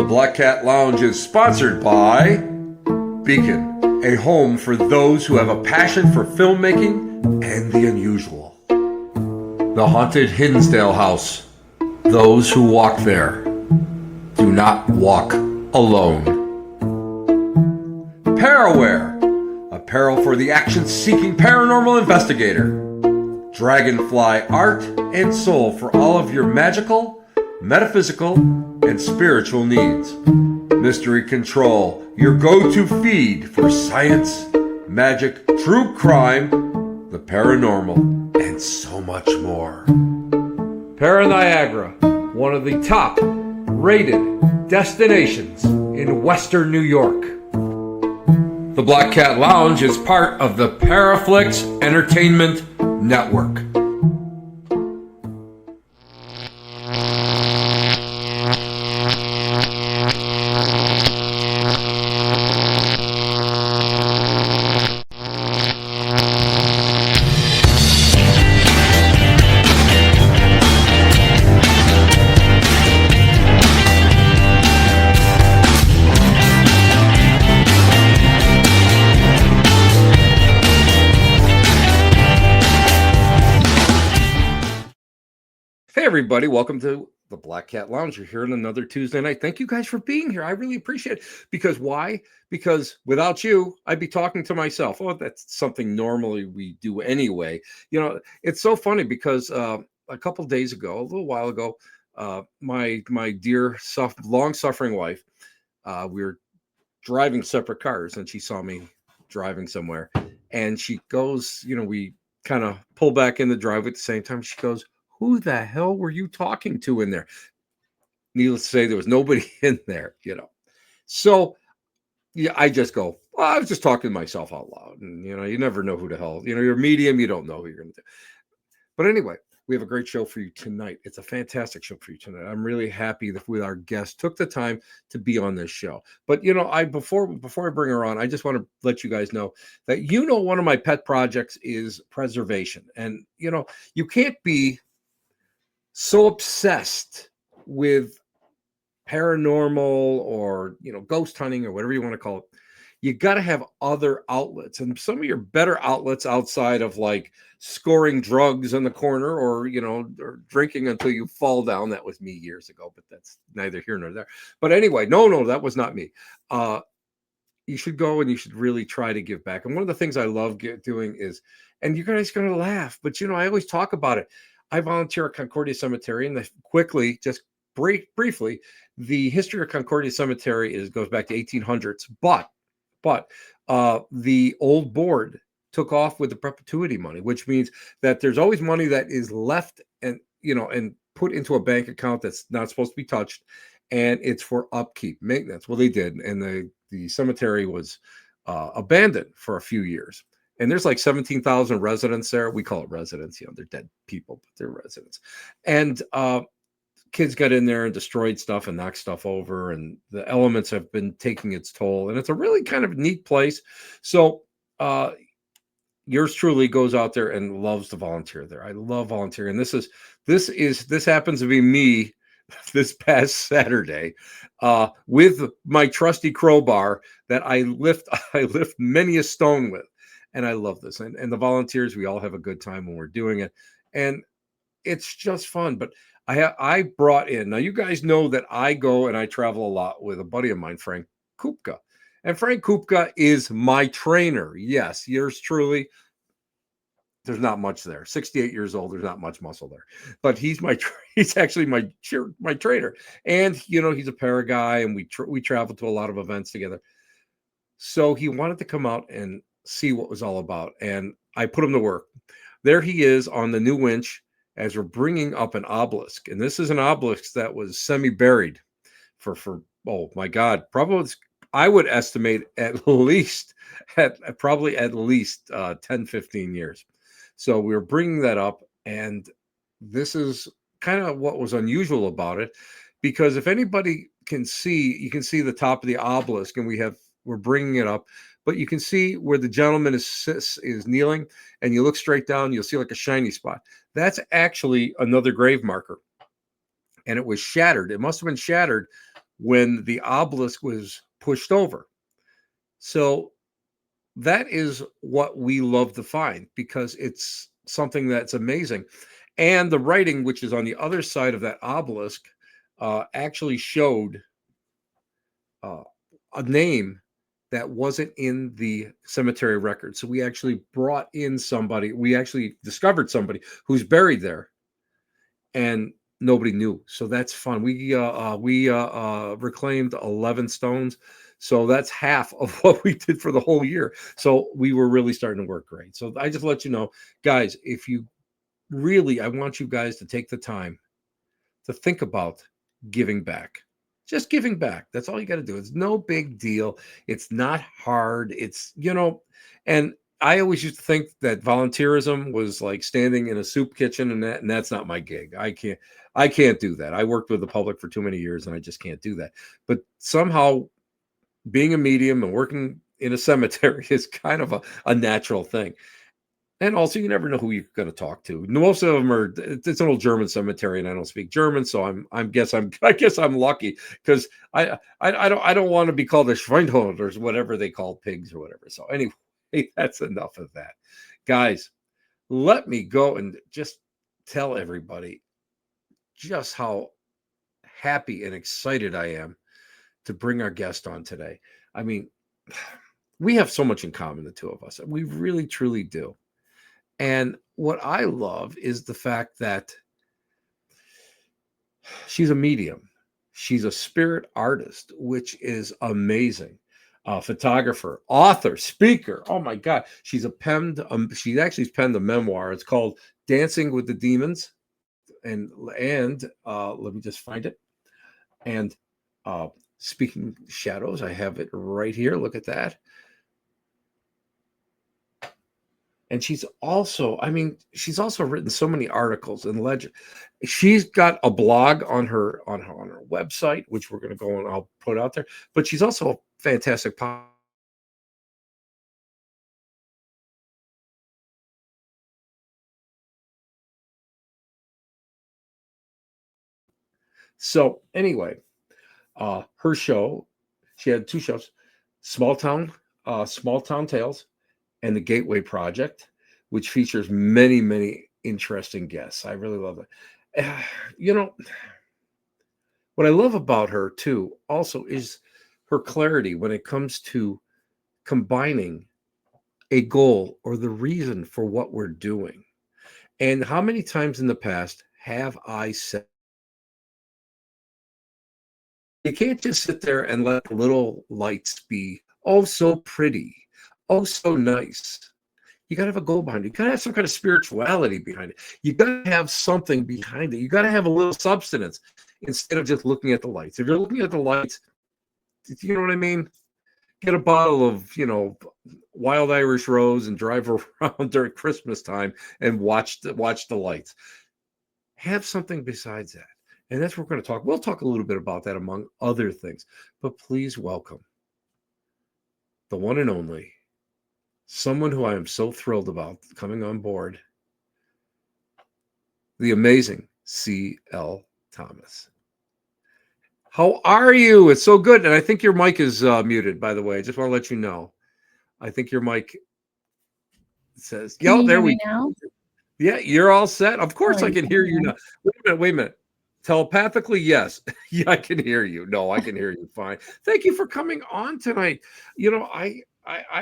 Black Cat Lounge is sponsored by Beacon, a home for those who have a passion for filmmaking and the unusual. The Haunted Hinsdale House. Those who walk there do not walk alone. Paraware, apparel for the action-seeking paranormal investigator. Dragonfly art and soul for all of your magical, metaphysical, and spiritual needs. Mystery Control, your go-to feed for science, magic, true crime, the paranormal, and so much more. Niagara, one of the top rated destinations in Western New York. The Black Cat Lounge is part of the Paraflix Entertainment Network. Hey everybody, welcome to the Black Cat Lounge. You're here on another Tuesday night. Thank you guys for being here. I really appreciate it. Because why? Because without you, I'd be talking to myself. Oh, that's something normally we do anyway. You know, it's so funny because a couple days ago, a little while ago, my dear long-suffering wife, we were driving separate cars and she saw me driving somewhere. And she goes, we kind of pull back in the driveway at the same time. She goes, "Who the hell were you talking to in there?" Needless to say, there was nobody in there, So, yeah, I just go, well, I was just talking to myself out loud. And, you never know who the hell, you're a medium, you don't know who you're going to do. But anyway, we have a great show for you tonight. It's a fantastic show for you tonight. I'm really happy that our guest took the time to be on this show. But, before I bring her on, I just want to let you guys know that, one of my pet projects is preservation. And, you can't be so obsessed with paranormal or ghost hunting or whatever you want to call it. You got to have other outlets, and some of your better outlets outside of like scoring drugs in the corner or or drinking until you fall down. That was me years ago, but that's neither here nor there. But anyway, no, that was not me. You should go and you should really try to give back. And one of the things I love doing is, and you guys are going to laugh, but I always talk about it. I volunteer at Concordia Cemetery, and just briefly, the history of Concordia Cemetery goes back to 1800s. But the old board took off with the perpetuity money, which means that there's always money that is left and put into a bank account that's not supposed to be touched, and it's for upkeep, maintenance. Well, they did, and the cemetery was abandoned for a few years. And there's like 17,000 residents there. We call it residents. They're dead people, but they're residents. And kids got in there and destroyed stuff and knocked stuff over. And the elements have been taking its toll. And it's a really kind of neat place. So yours truly goes out there and loves to volunteer there. I love volunteering. This happens to be me this past Saturday with my trusty crowbar that I lift many a stone with. And I love this. And the volunteers, we all have a good time when we're doing it. And it's just fun. But I brought in, now you guys know that I go and I travel a lot with a buddy of mine, Frank Kupka. And Frank Kupka is my trainer. Yes, yours truly. There's not much there. 68 years old. There's not much muscle there. But he's actually my trainer. And, he's a para guy. And we travel to a lot of events together. So he wanted to come out and see what was all about, and I put him to work. There he is on the new winch as we're bringing up an obelisk, and this is an obelisk that was semi-buried for oh my God, probably I would estimate at least 10-15 years. So we were bringing that up, and this is kind of what was unusual about it, because if anybody can see, you can see the top of the obelisk, and we're bringing it up. But you can see where the gentleman is kneeling, and you look straight down, you'll see like a shiny spot. That's actually another grave marker. And it was shattered. It must have been shattered when the obelisk was pushed over. So that is what we love to find because it's something that's amazing. And the writing, which is on the other side of that obelisk, actually showed uh, a name that wasn't in the cemetery record. So we actually brought in somebody, we actually discovered somebody who's buried there and nobody knew. So that's fun. We reclaimed 11 stones. So that's half of what we did for the whole year. So we were really starting to work great. So I just let you know, guys, if you really, I want you guys to take the time to think about giving back. Just giving back. That's all you got to do. It's no big deal. It's not hard. And I always used to think that volunteerism was like standing in a soup kitchen and that's not my gig. I can't do that. I worked with the public for too many years and I just can't do that. But somehow being a medium and working in a cemetery is kind of a natural thing. And also, you never know who you're going to talk to. Most of them are. It's an old German cemetery, and I don't speak German, so I guess I'm lucky because I don't want to be called a Schweinhund or whatever they call pigs or whatever. So anyway, that's enough of that, guys. Let me go and just tell everybody just how happy and excited I am to bring our guest on today. I mean, we have so much in common, the two of us. We really, truly do. And what I love is the fact that she's a medium. She's a spirit artist, which is amazing. Photographer, author, speaker. Oh my God. She actually penned a memoir. It's called Dancing with the Demons. And let me just find it. And Speaking Shadows, I have it right here. Look at that. And she's also written so many articles and legend. She's got a blog on her website, which we're going to go and I'll put out there. But she's also a fantastic so anyway, her show, she had two shows, Small Town, Small Town Tales, and the Gateway Project, which features many, many interesting guests. I really love it. You know, what I love about her too, also, is her clarity when it comes to combining a goal or the reason for what we're doing. And how many times in the past have I said, you can't just sit there and let little lights be, oh, so pretty, oh, so nice. You got to have a goal behind it. You got to have some kind of spirituality behind it. You got to have something behind it. You got to have a little substance instead of just looking at the lights. If you're looking at the lights, you know what I mean? Get a bottle of, wild Irish rose and drive around during Christmas time and watch the lights. Have something besides that. And that's what we're going to talk. We'll talk a little bit about that among other things. But please welcome the one and only, someone who I am so thrilled about coming on board, the amazing C.L. Thomas. How are you? It's so good. And I think your mic is muted, by the way. I just want to let you know. I think your mic says, Can yo, you there hear we me now? Yeah, you're all set. Of Oh, course I you can hear you now. can. Wait a minute, wait a minute. Telepathically, yes. Yeah, I can hear you. No, I can hear you fine. Thank you for coming on tonight. I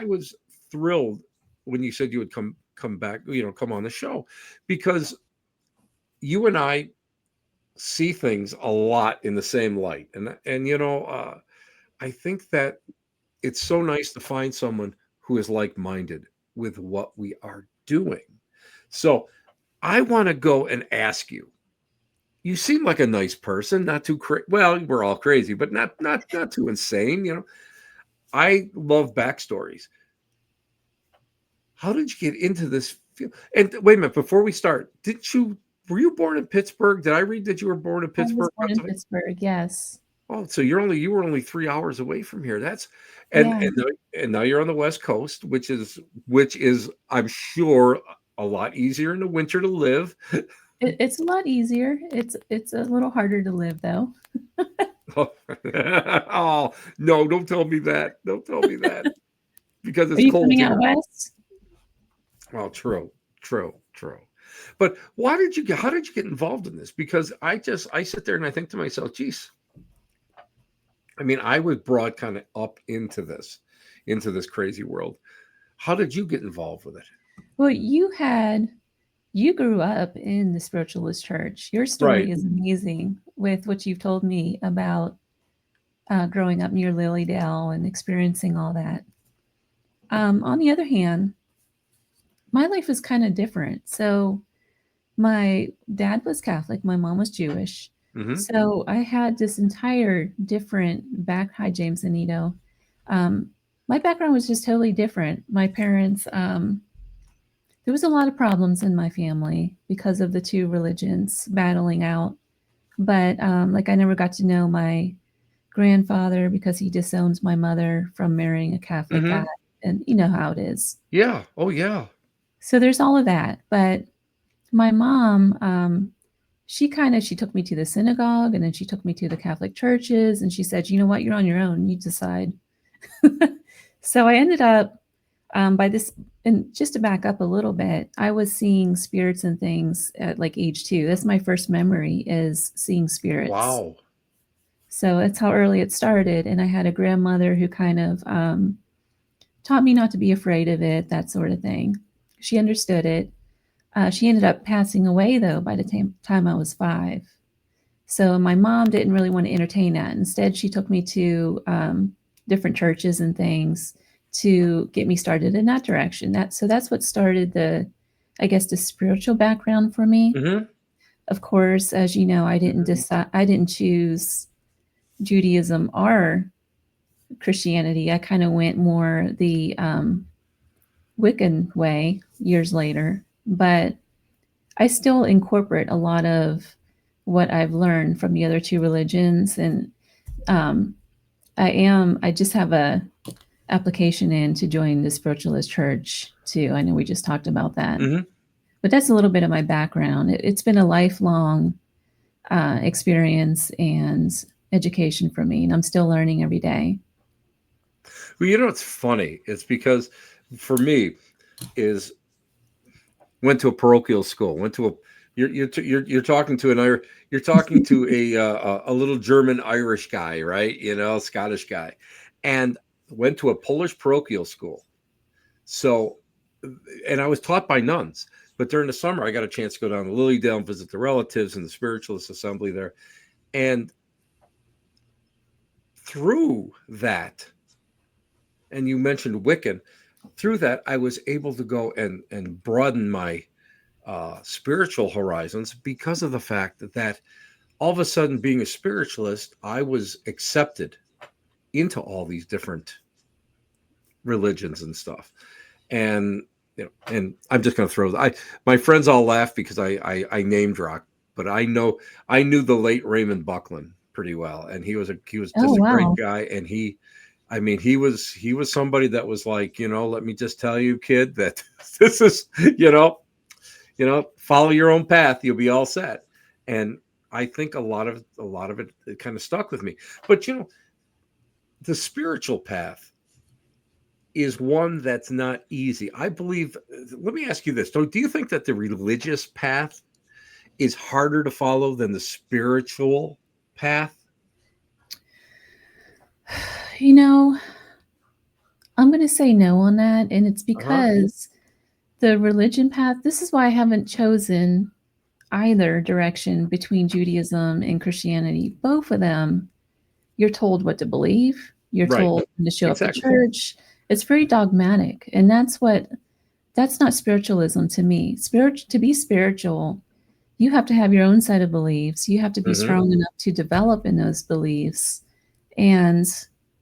was thrilled when you said you would come back, come on the show, because you and I see things a lot in the same light. And I think that it's so nice to find someone who is like-minded with what we are doing. So I want to go and ask you. You seem like a nice person, not too well, we're all crazy, but not too insane. I love backstories. How did you get into this field? And wait a minute, before we start, were you born in Pittsburgh? Did I read that you were born in I was Pittsburgh, born in Pennsylvania? Pittsburgh, yes. Oh, so you were only 3 hours away from here. That's and Yeah, and and now you're on the West Coast, which is I'm sure a lot easier in the winter to live. it's a lot easier. It's a little harder to live though. Oh, oh, no, don't tell me that. Don't tell me that because Are it's you cold coming out here. west? Well, true, true, true. But why did you get? How did you get involved in this? Because I sit there and I think to myself, geez, I mean, I was brought kind of up into this crazy world. How did you get involved with it? Well, you grew up in the spiritualist church. Your Right. story is amazing with what you've told me about growing up near Lilydale and experiencing all that. On the other hand, my life is kind of different. So my dad was Catholic, my mom was Jewish. Mm-hmm. So I had this entire different back. Hi, James and Nito. Um, my background was just totally different. My parents, there was a lot of problems in my family because of the two religions battling out. But like I never got to know my grandfather because he disowned my mother from marrying a Catholic guy, Mm-hmm. and you know how it is. Yeah. Oh, yeah. So there's all of that. But my mom, she took me to the synagogue and then she took me to the Catholic churches and she said, you know what, you're on your own. You decide. So I ended up by this, and just to back up a little bit, I was seeing spirits and things at like age 2. That's my first memory is seeing spirits. Wow. So that's how early it started. And I had a grandmother who kind of taught me not to be afraid of it, that sort of thing. She understood it. She ended up passing away though by the time I was 5. So my mom didn't really want to entertain that. Instead, she took me to different churches and things to get me started in that direction. That's what started the, I guess, the spiritual background for me. Mm-hmm. Of course, as you know, I didn't choose Judaism or Christianity. I kind of went more the Wiccan way years later, but I still incorporate a lot of what I've learned from the other two religions, and um, I just have a application in to join the spiritualist church too. I know we just talked about that, Mm-hmm. but that's a little bit of my background. It's been a lifelong experience and education for me, and I'm still learning every day. Well, it's funny. It's because for me is went to a parochial school. Went to a you're talking to you're talking to a little German Irish guy, right? Scottish guy, and went to a Polish parochial school. So, and I was taught by nuns. But during the summer, I got a chance to go down to Lilydale and visit the relatives and the spiritualist assembly there. And through that, and you mentioned Wiccan, through that, I was able to go and broaden my spiritual horizons because of the fact that all of a sudden, being a spiritualist, I was accepted into all these different religions and stuff. And and I'm just going to throw. My friends all laugh because I name drop, but I knew the late Raymond Buckland pretty well, and he was Oh just a great wow! guy, and I mean, he was somebody that was like, let me just tell you, kid, that this is, follow your own path, you'll be all set. And I think a lot of it kind of stuck with me. But the spiritual path is one that's not easy. I believe. Let me ask you this: do you think that the religious path is harder to follow than the spiritual path? You know, I'm going to say no on that, and it's Uh huh. because the religion path. This is why I haven't chosen either direction between Judaism and Christianity. Both of them, you're told what to believe, you're Right. told when to show up to Exactly. church. It's very dogmatic, and that's not spiritualism to me. To be spiritual, you have to have your own set of beliefs. You have to be Hmm. strong enough to develop in those beliefs, and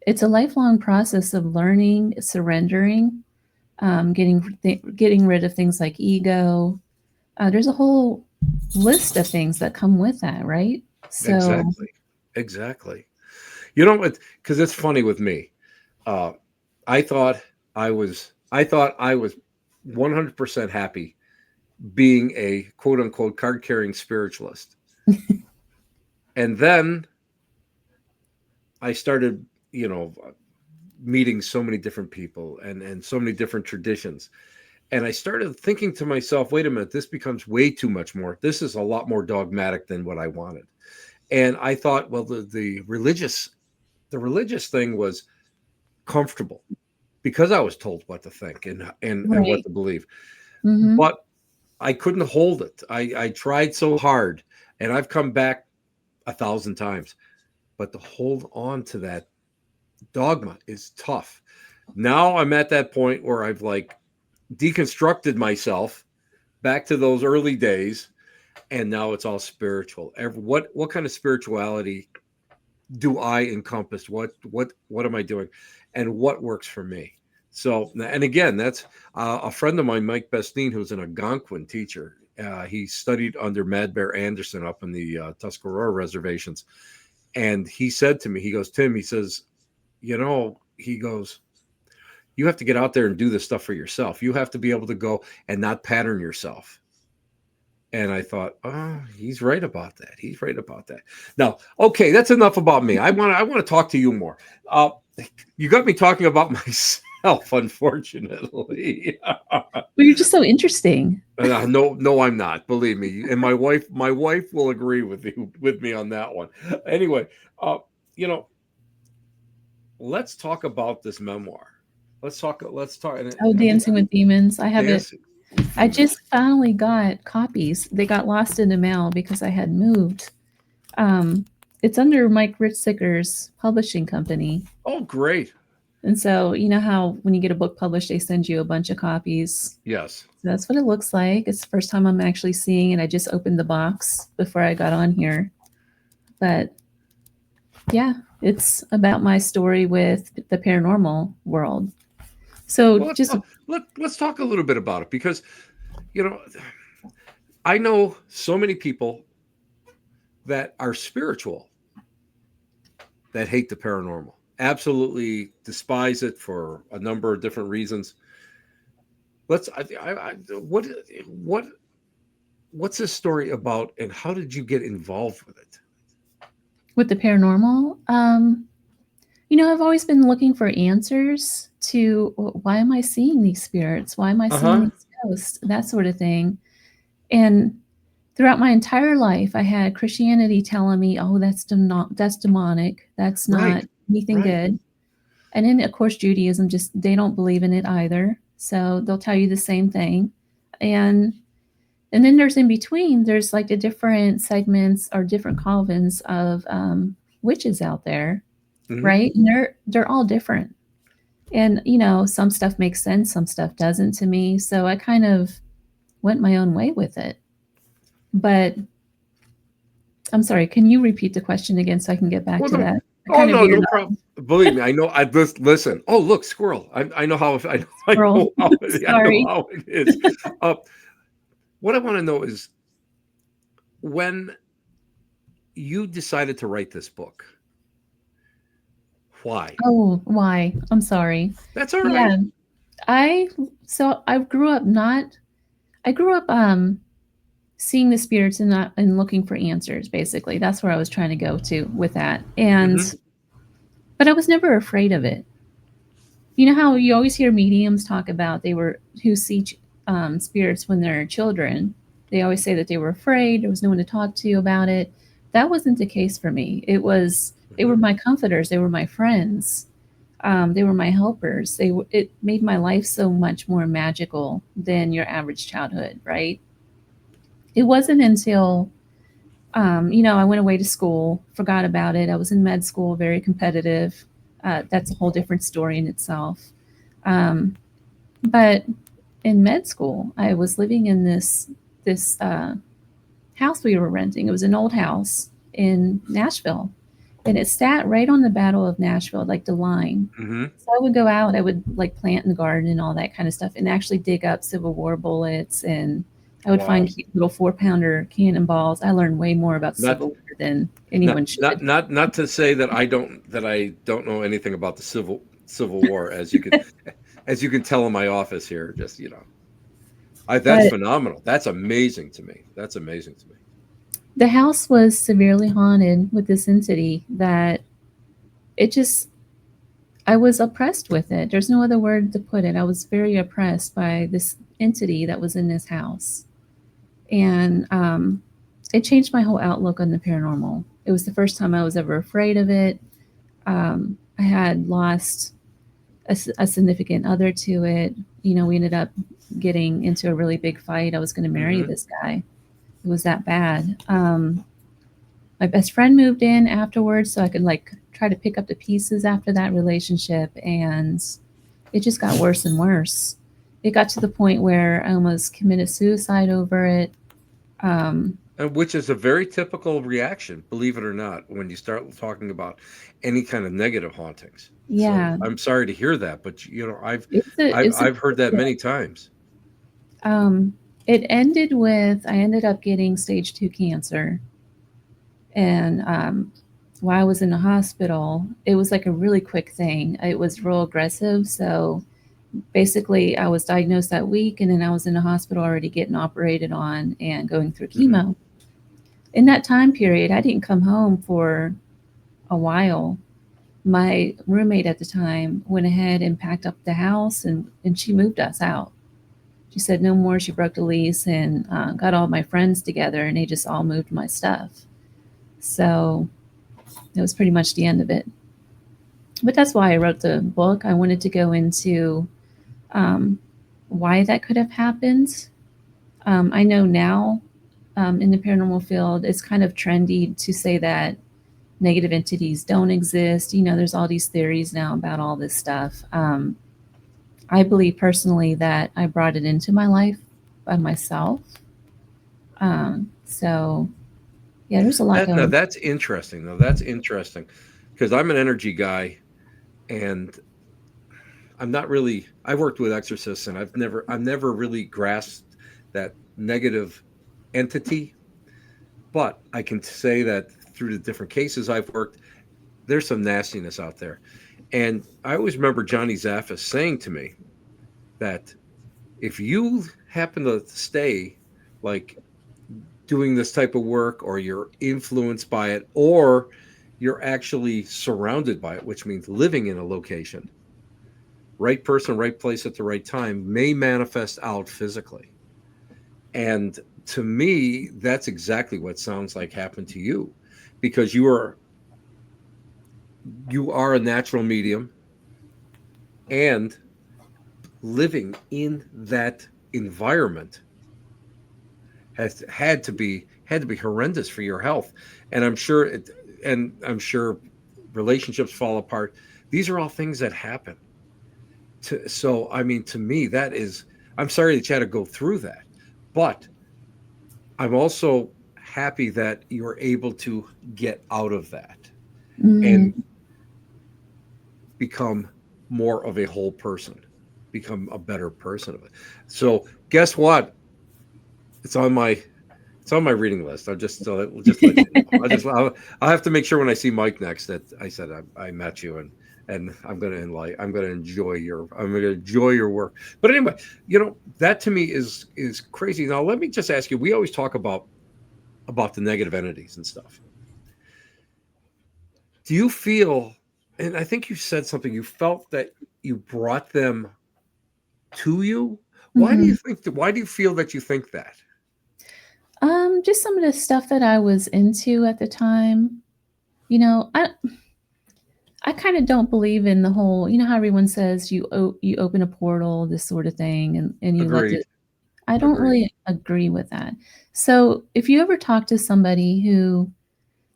it's a lifelong process of learning, surrendering, getting rid of things like ego. There's a whole list of things that come with that, right? So, Exactly. Exactly. Because it's funny with me. Uh, I thought I was 100% happy being a quote unquote card carrying spiritualist. And then I started, meeting so many different people and so many different traditions. And I started thinking to myself, wait a minute, this becomes way too much more. This is a lot more dogmatic than what I wanted. And I thought, well, the religious thing was comfortable because I was told what to think and what Right. to believe. Mm-hmm. But I couldn't hold it. I tried so hard, and I've come back 1,000 times. But to hold on to that dogma is tough. Now I'm at that point where I've like deconstructed myself back to those early days, and now it's all spiritual. What kind of spirituality do I encompass? What am I doing, and what works for me? So, and again, that's a friend of mine, Mike Bestine, who's an Algonquin teacher. He studied under Mad Bear Anderson up in the Tuscarora reservations, and he said to me, he goes, Tim, he says, he goes, you have to get out there and do this stuff for yourself. You have to be able to go and not pattern yourself. And I thought, oh, he's right about that. He's right about that. Now, okay, that's enough about me. I want to talk to you more. Uh, you got me talking about myself, unfortunately. Well, you're just so interesting. No, no, I'm not. Believe me. And my wife will agree with me on that one. Anyway, uh, you know, let's talk about this memoir. Let's talk. Oh, Dancing with Demons. I have it. Dancing I demons. just finally got copies. They got lost in the mail because I had moved. Um, it's under Mike Ritzicker's publishing company. Oh, great. And so, you know how when you get a book published, they send you a bunch of copies. Yes. So that's what it looks like. It's the first time I'm actually seeing it. I just opened the box before I got on here. But yeah, it's about my story with the paranormal world. So Well, just let's talk a little bit about it because you know I know so many people that are spiritual that hate the paranormal, absolutely despise it for a number of different reasons. Let's what what's this story about, and how did you get involved with it? with the paranormal, I've always been looking for answers to why am I seeing these spirits? Why am I Uh seeing huh. these ghosts? That sort of thing. And throughout my entire life, I had Christianity telling me, "Oh, that's demonic. That's Right. not anything Right. good." And then, of course, Judaism just they don't believe in it either, so they'll tell you the same thing. And and then there's in between. There's like the different segments or different covens of witches out there, Hmm. right? And they're all different. And some stuff makes sense, some stuff doesn't to me. So I kind of went my own way with it. But I'm sorry, can you repeat the question again so I can get back Well, to no. that? I Oh kind of no, veered no off. problem. Believe me, I know. I just listen. Oh, look, squirrel. I know how. I know. I Squirrel. know how. I know Sorry. how it is. Uh, what I want to know is when you decided to write this book. Why? Oh, why? I'm sorry. That's all right. Yeah. I so I grew up seeing the spirits and not and looking for answers basically. That's where I was trying to go to with that. And Hmm. but I was never afraid of it. You know how you always hear mediums talk about they were who see spirits when they're children. They always say that they were afraid. There was no one to talk to about it. That wasn't the case for me. They were Hmm. my comforters. They were my friends. They were my helpers. It made my life so much more magical than your average childhood, right? It wasn't until I went away to school, forgot about it. I was in med school, very competitive. That's a whole different story in itself. Um, but in med school, I was living in this house we were renting. It was an old house in Nashville, and it sat right on the Battle of Nashville, like the line. Hmm. So I would go out, I would like plant in the garden and all that kind of stuff, and actually dig up Civil War bullets, and I would Wow. find cute little 4-pounder cannonballs. I learned way more about the Not Civil War than not anyone not should. not to say that I don't know anything about the Civil War, as you can tell in my office here. Just that's But phenomenal. That's amazing to me. That's amazing to me. the house was severely haunted with this entity that it just, I was oppressed with it. There's no other word to put it. I was very oppressed by this entity that was in this house. And it changed my whole outlook on the paranormal. It was the first time I was ever afraid of it. I had lost a significant other to it. You know, we ended up getting into a really big fight. I was going to marry Mm-hmm. this guy. It was that bad. My best friend moved in afterwards, so I could like try to pick up the pieces after that relationship, and it just got worse and worse. It got to the point where I almost committed suicide over it. And which is a very typical reaction, believe it or not, when you start talking about any kind of negative hauntings. So Yeah, I'm sorry to hear that, but you know, I've I've it's a I've heard that many times. um, it ended with I ended up getting stage 2 cancer, and while I was in the hospital, it was like a really quick thing. It was real aggressive, so basically I was diagnosed that week, and then I was in the hospital already getting operated on and going through Hmm. chemo. In that time period, I didn't come home for a while. My roommate at the time went ahead and packed up the house, and she moved us out. She said no more. She broke the lease and got all my friends together, and they just all moved my stuff. So it was pretty much the end of it. But that's why I wrote the book. I wanted to go into um, why that could have happened. I know now in the paranormal field, it's kind of trendy to say that negative entities don't exist. You know, there's all these theories now about all this stuff. I believe personally that I brought it into my life by myself. So yeah, there's a lot That now going. that's interesting. Though that's interesting because I'm an energy guy, and I'm not really. I worked with exorcists, and I've never really grasped that negative entity. But I can say that through the different cases I've worked, there's some nastiness out there. And I always remember Johnny Zaffis saying to me that if you happen to stay like doing this type of work, or you're influenced by it, or you're actually surrounded by it, which means living in a location, right person, right place at the right time may manifest out physically. And to me, that's exactly what sounds like happened to you, because you are a natural medium, and living in that environment had to be horrendous for your health. And I'm sure relationships fall apart. These are all things that happen. So I mean, to me, I'm sorry that you had to go through that, but I'm also happy that you're able to get out of that Mm, and become more of a whole person, become a better person of it. So guess what? It's on my It's on my reading list. I'll just let you know. I'll have to make sure when I see Mike next that I said I met you, and I'm gonna enjoy your work. But anyway, that to me is crazy. Now let me just ask you. We always talk about the negative entities and stuff. Do you feel? And I think you said something. You felt that you brought them to you. Why do you mhm. think? Why do you feel that you think that? Just some of the stuff that I was into at the time. You know, I kind of don't believe in the whole. You know how everyone says you open a portal, this sort of thing, and you let Agreed. it. I don't Agreed. really agree with that. So if you ever talk to somebody who,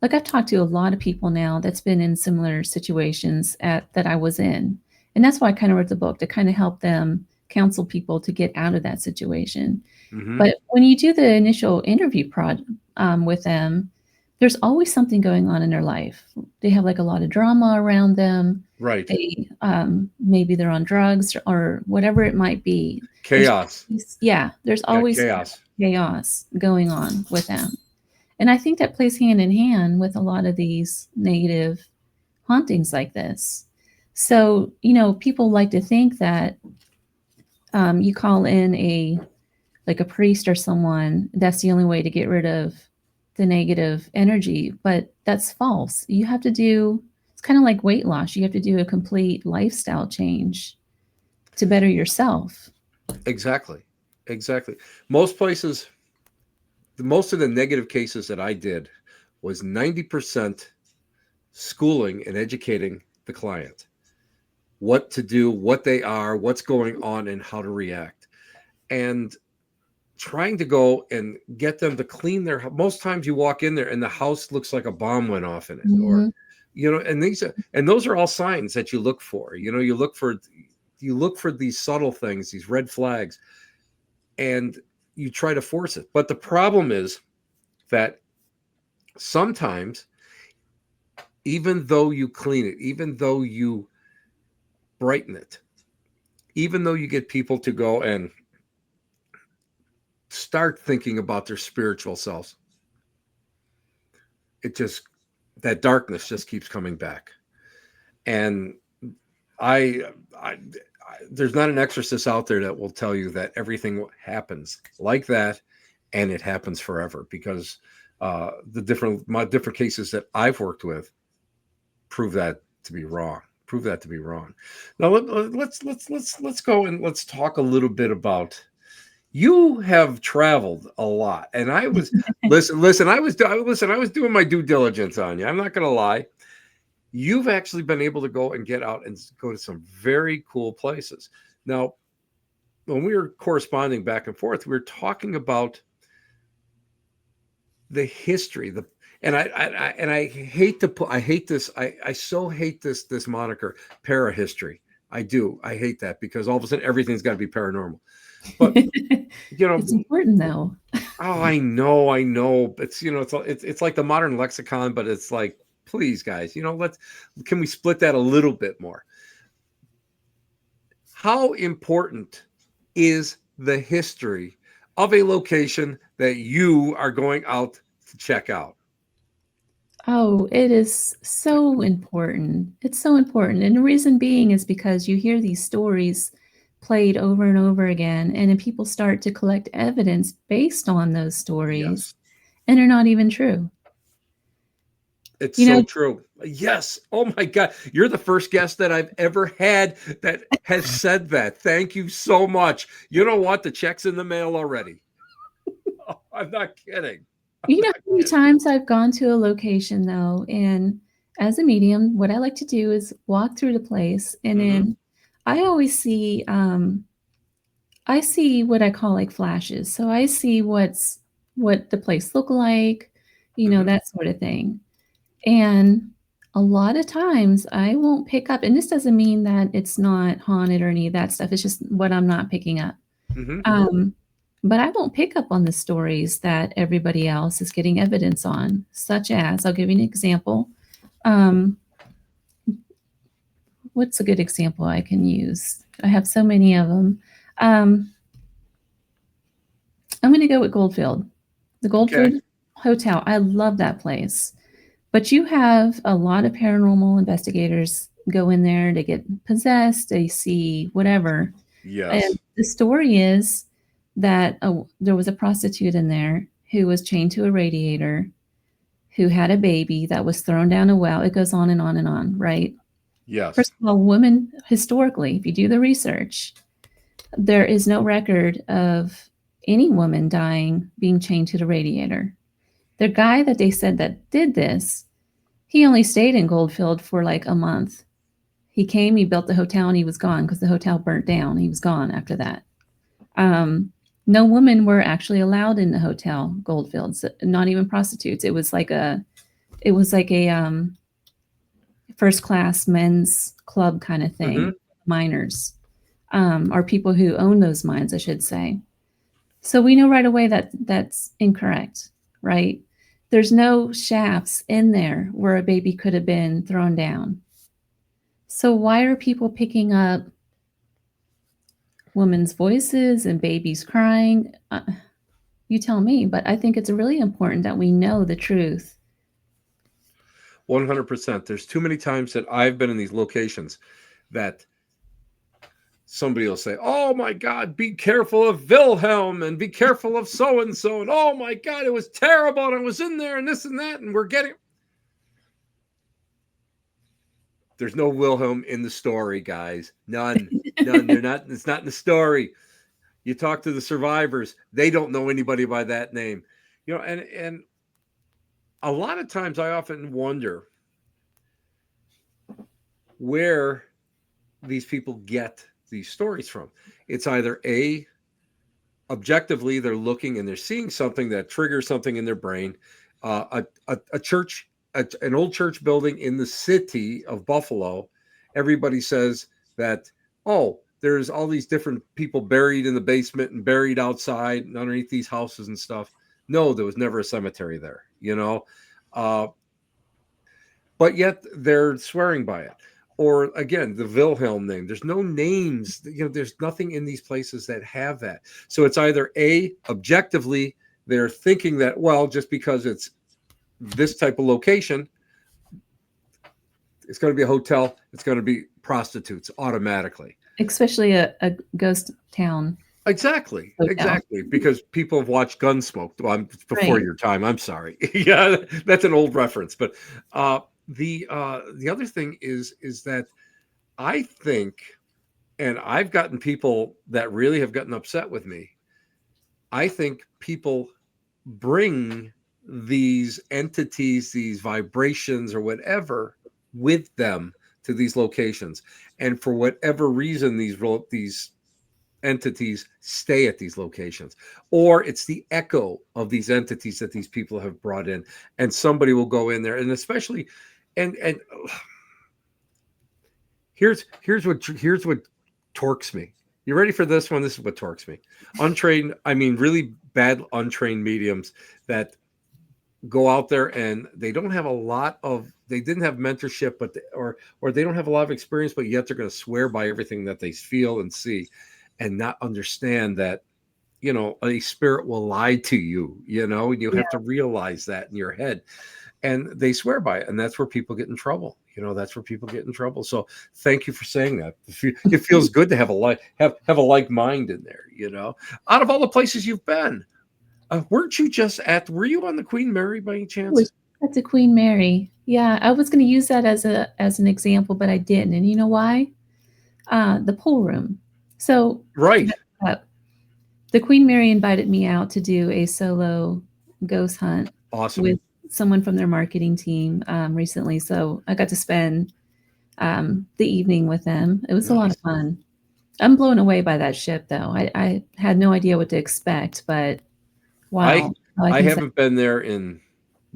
like I've talked to a lot of people now that's been in similar situations at that I was in. And that's why I kind of wrote the book to kind of help them counsel people to get out of that situation. Hmm. But when you do the initial interview with them, there's always something going on in their life. They have like a lot of drama around them. Right. They maybe they're on drugs or whatever it might be. There's Chaos. there's Yeah, always chaos. chaos going on with them. And I think that plays hand in hand with a lot of these negative hauntings like this. So, you know, people like to think that you call in a like a priest or someone, that's the only way to get rid of the negative energy, but that's false. You have to do It's kind of like weight loss. You have to do a complete lifestyle change to better yourself. Exactly. Exactly. Most places, most of the negative cases that I did was 90% schooling and educating the client, what to do, what they are, what's going on, and how to react. And trying to go and get them to clean their, most times you walk in there and the house looks like a bomb went off in it, or Mhm. and these are, and those are all signs that you look for. You look for these subtle things, these red flags, and you try to force it. But the problem is that sometimes, even though you clean it, even though you brighten it, even though you get people to go and start thinking about their spiritual selves, it just, that darkness just keeps coming back. And I, I there's not an exorcist out there that will tell you that everything happens like that and it happens forever, because my different cases that I've worked with prove that to be wrong. Prove that to be wrong. Now let's go and let's talk a little bit about, you have traveled a lot, and I was listen, I was doing my due diligence on you. I'm not going to lie. You've actually been able to go and get out and go to some very cool places. Now, when we were corresponding back and forth, we were talking about the history, the and I hate to put, I hate this, I so hate this moniker, para history. I do. I hate that, because all of a sudden everything's got to be paranormal. But It's important though. oh, I know. It's it's like the modern lexicon, but it's like, please, guys, can we split that a little bit more? How important is the history of a location that you are going out to check out? Oh, it is so important. It's so important. And the reason being is because you hear these stories played over and over again, and then people start to collect evidence based on those stories, Yes, and they're not even true. it's You so know, true. Yes. Oh my God. You're the first guest that I've ever had that has said that. Thank you so much. You know what? The check's in the mail already. Oh, I'm not kidding. I'm you know not how many kidding. times I've gone to a location though, and as a medium, what I like to do is walk through the place, and Hmm. then I always see I see what I call like flashes. So I see what the place look like, Hmm. that sort of thing. And a lot of times I won't pick up, and this doesn't mean that it's not haunted or any of that stuff. It's just what I'm not picking up. Hmm. Um, but I won't pick up on the stories that everybody else is getting evidence on, such as, I'll give you an example. Um, what's a good example I can use? I have so many of them. Um, I'm going to go with Goldfield. The Okay. Goldfield Hotel. I love that place. But you have a lot of paranormal investigators go in there, they get possessed, they see whatever. And Yes. the story is that there was a prostitute in there who was chained to a radiator, who had a baby that was thrown down a well. It goes on and on and on, right? Yes. First of all, women, historically, if you do the research, there is no record of any woman dying being chained to the radiator. The guy that they said that did this, he only stayed in Goldfield for like a month. He came, he built the hotel, and he was gone because the hotel burnt down. He was gone after that. Um, no women were actually allowed in the hotel Goldfields, not even prostitutes. It was like a first class men's club kind of Hmm. thing, minors, or people who own those mines, I should say. So we know right away that that's incorrect, right? There's no shafts in there where a baby could have been thrown down. So why are people picking up women's voices and babies crying? You tell me, but I think it's really important that we know the truth. 100%. There's too many times that I've been in these locations that somebody will say, "Oh my God, be careful of Wilhelm and be careful of so and so." And oh my God, it was terrible. And I was in there and this and that. And we're getting, There's no Wilhelm in the story, guys. None. None. They're not. It's not in the story. You talk to the survivors, they don't know anybody by that name. And a lot of times I often wonder where these people get these stories from. It's either A, objectively, they're looking and they're seeing something that triggers something in their brain. A church, an old church building in the city of Buffalo, everybody says that, oh, there's all these different people buried in the basement and buried outside and underneath these houses and stuff. No, there was never a cemetery there, but yet they're swearing by it. Or again, the Wilhelm name. There's no names. There's nothing in these places that have that. So it's either A, objectively, they're thinking that, well, just because it's this type of location, it's going to be a hotel, it's going to be prostitutes automatically. Especially a ghost town. Exactly. Because people have watched Gunsmoke. Well, before your time. I'm sorry. Yeah, that's an old reference. But the other thing is that I think, and I've gotten people that really have gotten upset with me. I think people bring these entities, these vibrations or whatever with them to these locations. And for whatever reason, these entities stay at these locations, or it's the echo of these entities that these people have brought in, and somebody will go in there, and especially, and here's what torques me. You ready for this one? This is what torques me. Really bad untrained mediums that go out there and they don't have they didn't have mentorship, but or they don't have a lot of experience, but yet they're going to swear by everything that they feel and see, and not understand that, a spirit will lie to you, and you have to realize that in your head, and they swear by it. And that's where people get in trouble. So thank you for saying that. It feels good to have a like mind in there, out of all the places you've been. Were you on the Queen Mary by any chance? That's a Queen Mary. Yeah, I was going to use that as an example, but I didn't. And you know why? The pool room. So right. The Queen Mary invited me out to do a solo ghost hunt. Awesome. With someone from their marketing team recently. So I got to spend the evening with them. It was a lot of fun. I'm blown away by that ship, though. I had no idea what to expect, but wow. I haven't been there in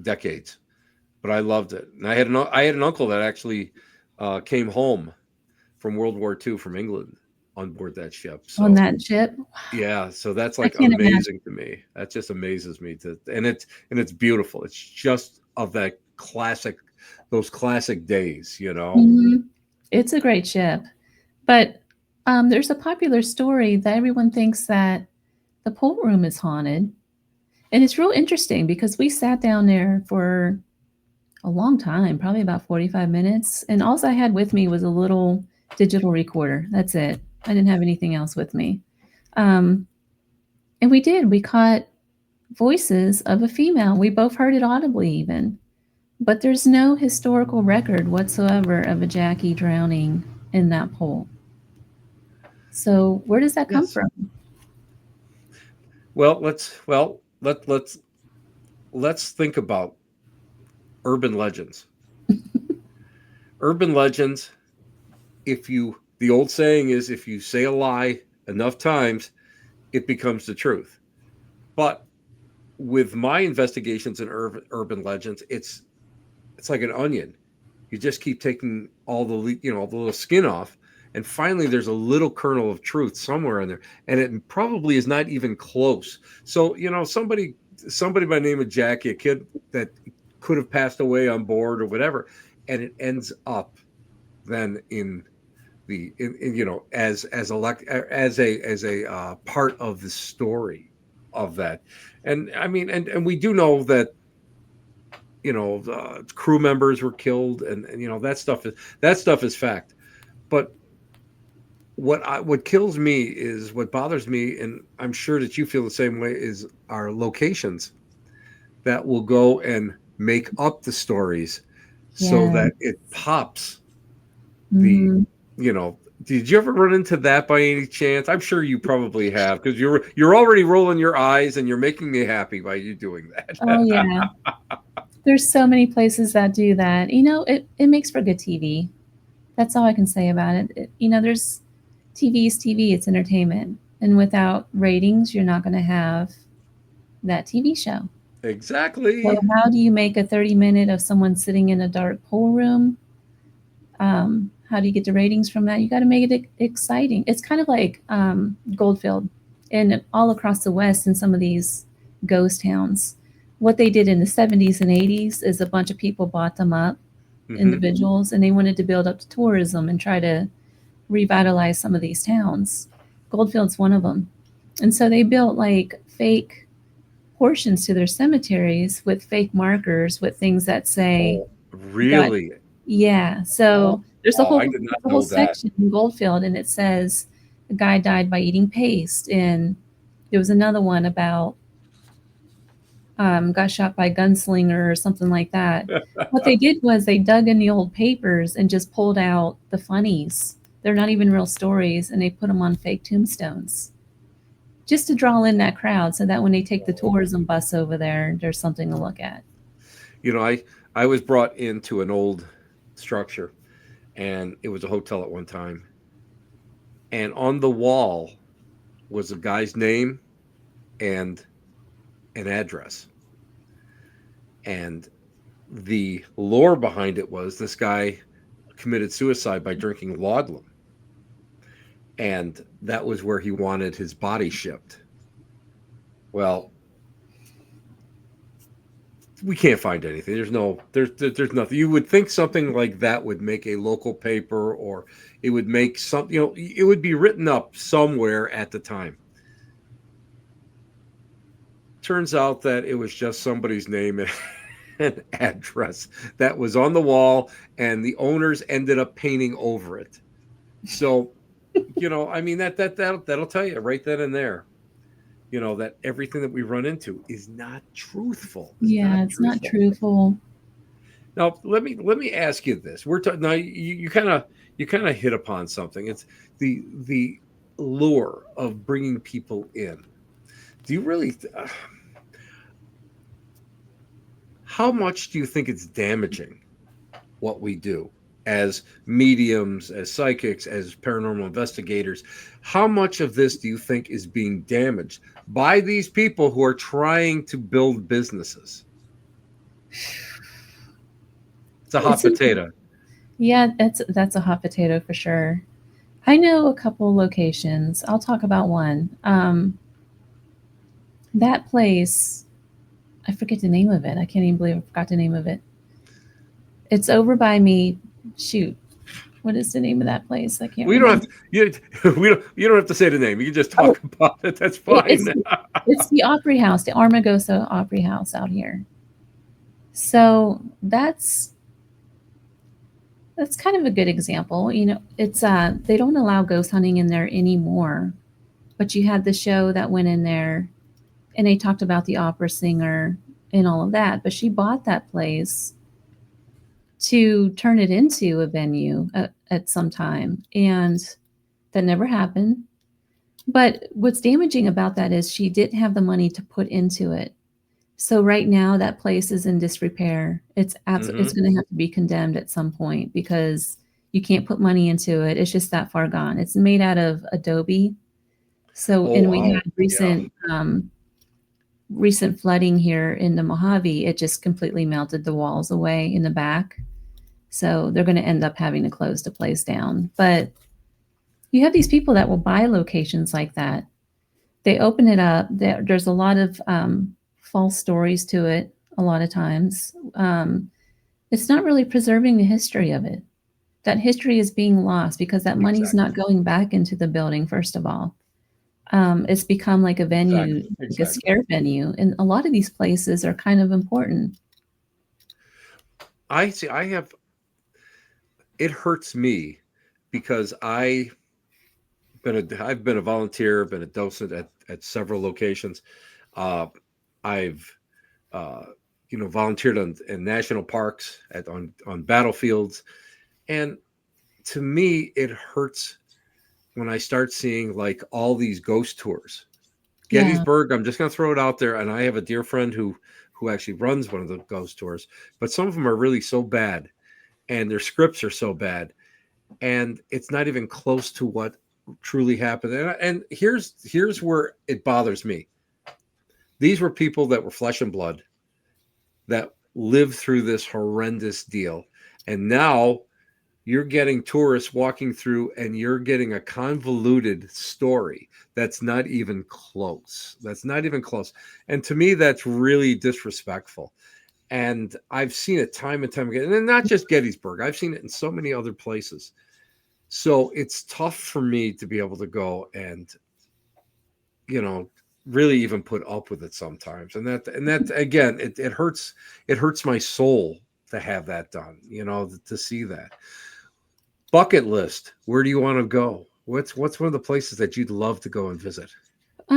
decades, but I loved it. And I had an uncle that actually came home from World War II from England on board that ship. So, on that ship? Wow. Yeah, so that's like amazing to me. That just amazes me and it's beautiful. It's just of those classic days, Mm-hmm. It's a great ship. But there's a popular story that everyone thinks that the pool room is haunted. And it's real interesting because we sat down there for a long time, probably about 45 minutes. And all I had with me was a little digital recorder. That's it. I didn't have anything else with me. And we caught voices of a female. We both heard it audibly even. But there's no historical record whatsoever of a Jackie drowning in that pool. So where does that come from? Well, let's think about urban legends. Urban legends, the old saying is, if you say a lie enough times, it becomes the truth. But with my investigations in urban legends, it's like an onion. You just keep taking all the little skin off, and finally there's a little kernel of truth somewhere in there, and it probably is not even close. So somebody by the name of Jackie, a kid that could have passed away on board or whatever, and it ends up then as a part of the story of that. And I mean, and we do know that crew members were killed, and that stuff is fact. But what kills me is, what bothers me, and I'm sure that you feel the same way, is our locations that will go and make up the stories so that it pops The, Mhm. did you ever run into that by any chance? I'm sure you probably have, because you're already rolling your eyes and you're making me happy by you doing Oh, that. yeah. There's so many places that do that. It makes for good TV. That's all I can say about it. There's TV is TV, it's entertainment. And without ratings, you're not going to have that TV show. So, Exactly. how do you make a 30-minute of someone sitting in a dark pool room? How do you get the ratings from that? You got to make it exciting. It's kind of like Goldfield and all across the West in some of these ghost towns. What they did in the 70s and 80s is a bunch of people bought them up, Hmm. individuals, and they wanted to build up the tourism and try to revitalize some of these towns. Goldfield's one of them. And so they built like fake portions to their cemeteries with fake markers with things that say Oh, God. really? Yeah. Oh, So there's a wow, I whole did not there's a whole know that. section in Goldfield, and it says a guy died by eating paste, and there was another one about got shot by a gunslinger or something like that. What they did was they dug in the old papers and just pulled out the funnies. They're not even real stories, and they put them on fake tombstones just to draw in that crowd, so that when they take the tourism bus over there, there's something to look at. I was brought into an old structure, and it was a hotel at one time. And on the wall was a guy's name and an address. And the lore behind it was this guy committed suicide by drinking laudanum. And that was where he wanted his body shipped. Well, we can't find anything. There's nothing. You would think something like that would make a local paper, or it would make some, it would be written up somewhere at the time. Turns out that it was just somebody's name and an address that was on the wall, and the owners ended up painting over it. So, I mean, that'll tell you right then and there, that everything that we run into is not truthful. It's not Yeah, it's not truthful. truthful. Now, let me ask you this. We're talking now. You kind of hit upon something. It's the lure of bringing people in. Do you really? How much do you think it's damaging what we do as mediums, as psychics, as paranormal investigators? How much of this do you think is being damaged by these people who are trying to build businesses? It's a hot It's a, potato. yeah, that's a hot potato for sure. I know a couple locations. I'll talk about one. That place, I forget the name of it. I can't even believe I forgot the name of it. It's over by me. Shoot, what is the name of that place? I can't We don't have remember. to. You don't have to say the name. You can just Oh, talk about it. That's it, fine. it's it's the Opry House, the Armagosa Opry House out here. So that's kind of a good example. It's they don't allow ghost hunting in there anymore. But you had the show that went in there, and they talked about the opera singer and all of that. But she bought that place to turn it into a venue at some time, and that never happened. But what's damaging about that is she didn't have the money to put into it. So right now that place is in disrepair. It's Hmm. going to have to be condemned at some point because you can't put money into it. It's just that far gone. It's made out of adobe. So, Oh and we wow, had yeah. recent flooding here in the Mojave. It just completely melted the walls away in the back. So they're going to end up having to close the place down. But you have these people that will buy locations like that. They open it up. There's a lot of false stories to it. A lot of times, it's not really preserving the history of it. That history is being lost because that money's Exactly. not going back into the building. First of all, it's become like a venue, Exactly. like a Exactly. scare venue, and a lot of these places are kind of important. I see. I have. It hurts me because I've been a volunteer, been a docent at several locations. Uh, I've uh, volunteered in national parks on battlefields, and to me, it hurts when I start seeing like all these ghost tours. Yeah. Gettysburg, I'm just going to throw it out there, and I have a dear friend who actually runs one of the ghost tours, but some of them are really so bad, and their scripts are so bad, and it's not even close to what truly happened. And here's where it bothers me. These were people that were flesh and blood that lived through this horrendous deal, and now you're getting tourists walking through and you're getting a convoluted story that's not even close. That's not even close. And to me, that's really disrespectful. And I've seen it time and time again. And not just Gettysburg, I've seen it in so many other places. So it's tough for me to be able to go and, you know, really even put up with it sometimes. And that again, it hurts my soul to have that done, you know, to see that. Bucket list. Where do you want to go? What's one of the places that you'd love to go and visit? I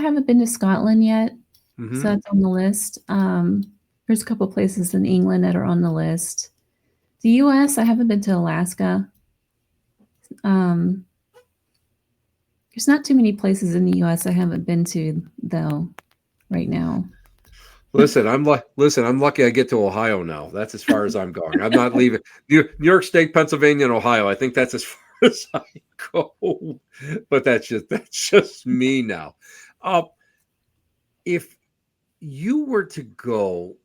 haven't been to Scotland yet, so Hmm. that's on the list. There's a couple places in England that are on the list. The US, I haven't been to Alaska. Um, there's not too many places in the US I haven't been to though right now. Listen, I'm lucky I get to Ohio now. That's as far as I'm going. I'm not leaving New York State, Pennsylvania, and Ohio. I think that's as far as I go. But that's just me now. Uh, if you were to go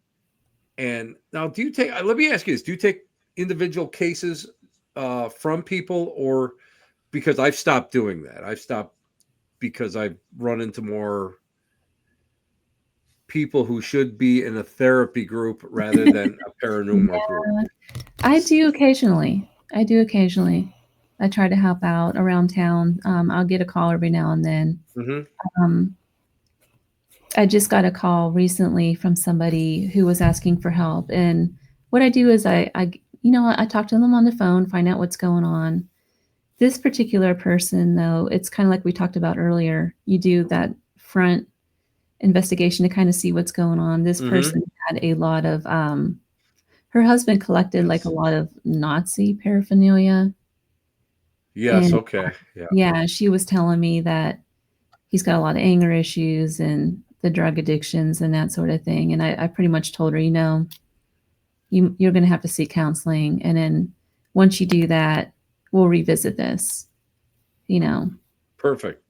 and now do you take let me ask you this, do you take individual cases from people, or because I've stopped doing that. I've stopped because I've run into more people who should be in a therapy group rather than a paranormal group. Yeah, I do occasionally. I do occasionally. I try to help out around town. I'll get a call every now and then. Hmm. Um, I just got a call recently from somebody who was asking for help, and what I do is I talk to them on the phone, find out what's going on. This particular person, though, it's kind of like we talked about earlier. You do that front investigation to kind of see what's going on. This Hmm. person had a lot of her husband collected like a Yes. lot of Nazi paraphernalia. Yes. And Okay. Yeah. yeah, she was telling me that he's got a lot of anger issues and the drug addictions and that sort of thing. And I pretty much told her, you're going to have to seek counseling. And then once you do that, we'll revisit this, you know. Perfect.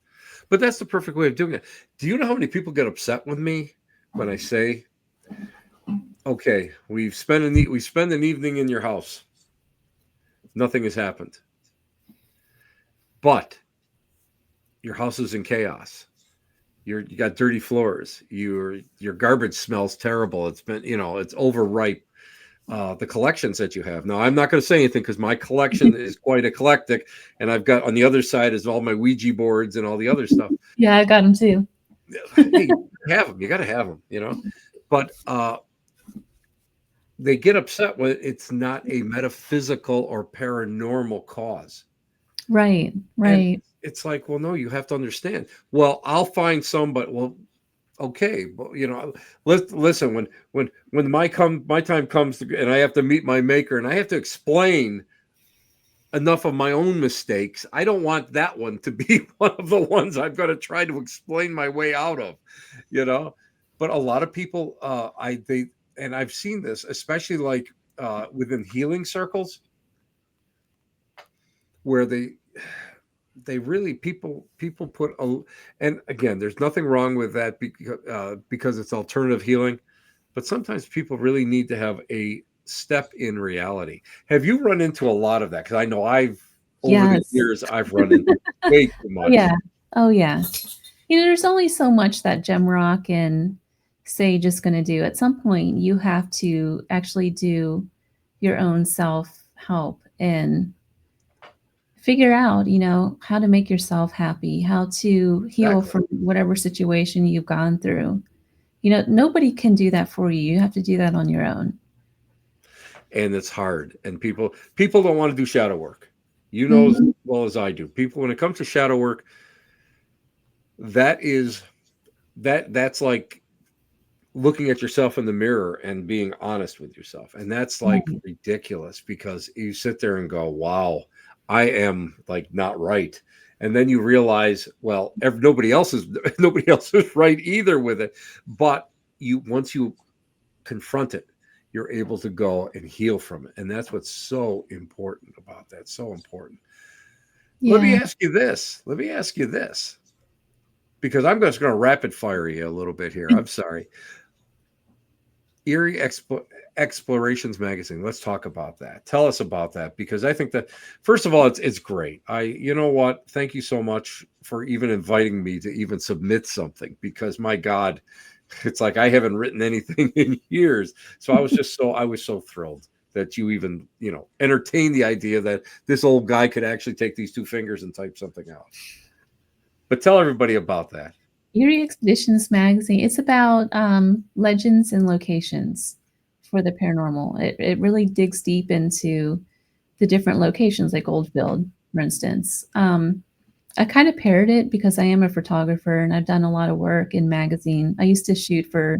But that's the perfect way of doing it. Do you know how many people get upset with me when I say, "Okay, we spend an evening in your house. Nothing has happened, but your house is in chaos. You got dirty floors. Your garbage smells terrible. It's been, it's overripe. The collections that you have. Now, I'm not going to say anything because my collection is quite eclectic, and I've got on the other side is all my Ouija boards and all the other stuff. Yeah, I got him too. Hey, you have them. You got to have them. But they get upset when it's not a metaphysical or paranormal cause, Right, and right. it's like, well, no, you have to understand. Well, I'll find some, but well, okay, but listen, when my time comes and I have to meet my maker and I have to explain enough of my own mistakes, I don't want that one to be one of the ones I've got to try to explain my way out of, you know. But a lot of people, and I've seen this, especially like within healing circles, where they really people put a, and again, there's nothing wrong with that because it's alternative healing, but sometimes people really need to have a step in reality. Have you run into a lot of that? Because I know over the Yes. years I've run into way too Oh, yeah. much. Oh, yeah. There's only so much that gem rock and sage is going to do. At some point, you have to actually do your own self help and figure out, how to make yourself happy, how to heal Exactly. from whatever situation you've gone through. Nobody can do that for you. You have to do that on your own. And it's hard, and people don't want to do shadow work, as Mhm. well as I do. People, when it comes to shadow work, that is that's like looking at yourself in the mirror and being honest with yourself. And that's like Right. ridiculous because you sit there and go, wow, I am like not right. And then you realize, well, nobody else is nobody else is right either with it. But you once you confront it, you're able to go and heal from it. And that's what's so important about that. So important. Let me Yeah. ask you this. Let me ask you this. Because I'm just going to rapid fire you a little bit here. I'm sorry. Erie Explorations magazine. Let's talk about that. Tell us about that because I think that first of all, it's great. You know what? Thank you so much for even inviting me to even submit something because my God, it's like I haven't written anything in years. So I was so thrilled that you even entertained the idea that this old guy could actually take these two fingers and type something out. But tell everybody about that. Erie Expeditions magazine. It's about legends and locations for the paranormal. It really digs deep into the different locations, like Oldfield, for instance. I kind of paired it because I am a photographer and I've done a lot of work in magazine. I used to shoot for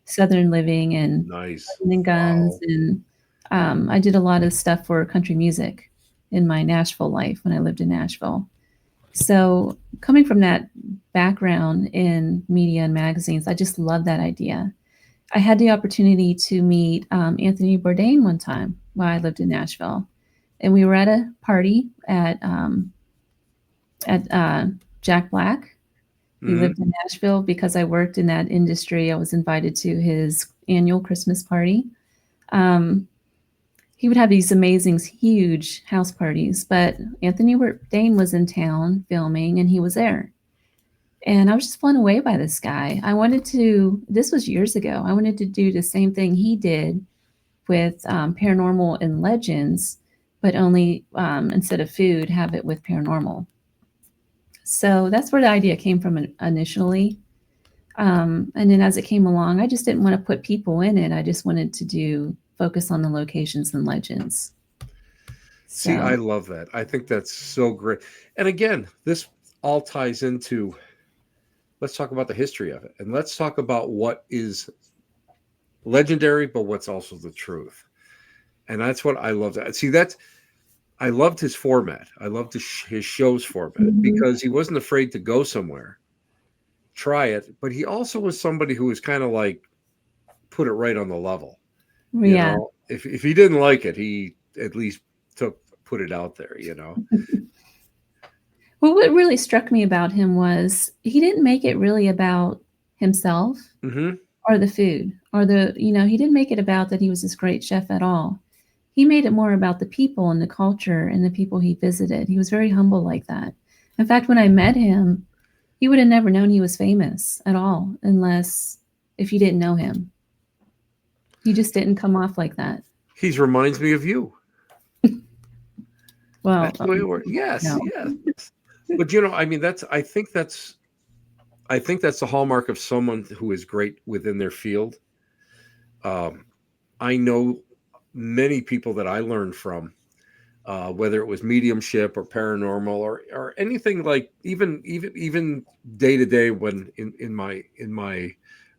Southern Living and Nice. Gun and Guns, Wow. and I did a lot of stuff for country music in my Nashville life when I lived in Nashville. So, coming from that background in media and magazines, I just love that idea. I had the opportunity to meet Anthony Bourdain one time while I lived in Nashville, and we were at a party at Jack Black. He Hmm. lived in Nashville because I worked in that industry. I was invited to his annual Christmas party. Um, he would have these amazing, huge house parties, but Anthony Bourdain was in town filming, and he was there. And I was just blown away by this guy. This was years ago. I wanted to do the same thing he did with paranormal and legends, but only instead of food, have it with paranormal. So that's where the idea came from initially. And then as it came along, I just didn't want to put people in it. I just wanted to focus on the locations and legends. See, I So, love that. I think that's so great. And again, this all ties into let's talk about the history of it and let's talk about what is legendary, but what's also the truth. And that's what I love. See, I loved his format. I loved his show's format mhm. because he wasn't afraid to go somewhere, try it, but he also was somebody who was kind of like put it right on the level. Yeah. If he didn't like it, he at least put it out there. Well, what really struck me about him was he didn't make it really about himself Hmm. or the food or he didn't make it about that he was this great chef at all. He made it more about the people and the culture and the people he visited. He was very humble like that. In fact, when I met him, you would have never known he was famous at all unless if you didn't know him. He just didn't come off like that. He reminds me of you. Well, That's the way it works. Yes, no. yes. But I mean, I think that's the hallmark of someone who is great within their field. Um, I know many people that I learned from, whether it was mediumship or paranormal or anything like even day to day when in my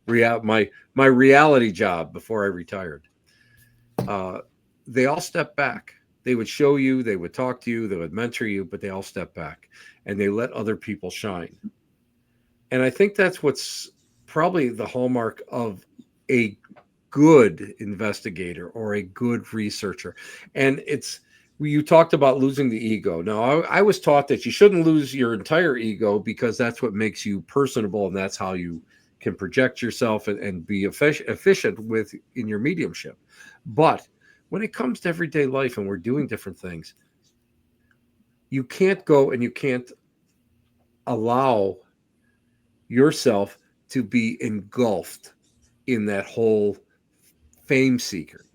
my reality job before I retired. Uh, they all stepped back. They would show you, they would talk to you, they would mentor you, but they all step back and they let other people shine. And I think that's what's probably the hallmark of a good investigator or a good researcher. And you talked about losing the ego. Now, I was taught that you shouldn't lose your entire ego because that's what makes you personable and that's how you can project yourself and be efficient with in your mediumship. But when it comes to everyday life and we're doing different things, you can't go and you can't allow yourself to be engulfed in that whole fame seeker.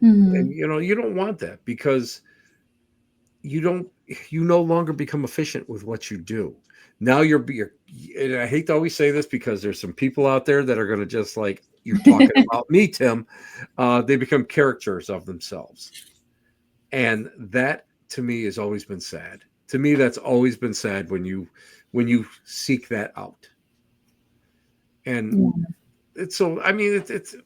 And Mhm. you don't want that because you don't you no longer become efficient with what you do. Now and I hate to always say this because there's some people out there that are going to just like you're talking about me, Tim. They become characters of themselves. And that to me has always been sad. To me, that's always been sad when you seek that out. And Yeah. it's so I mean it's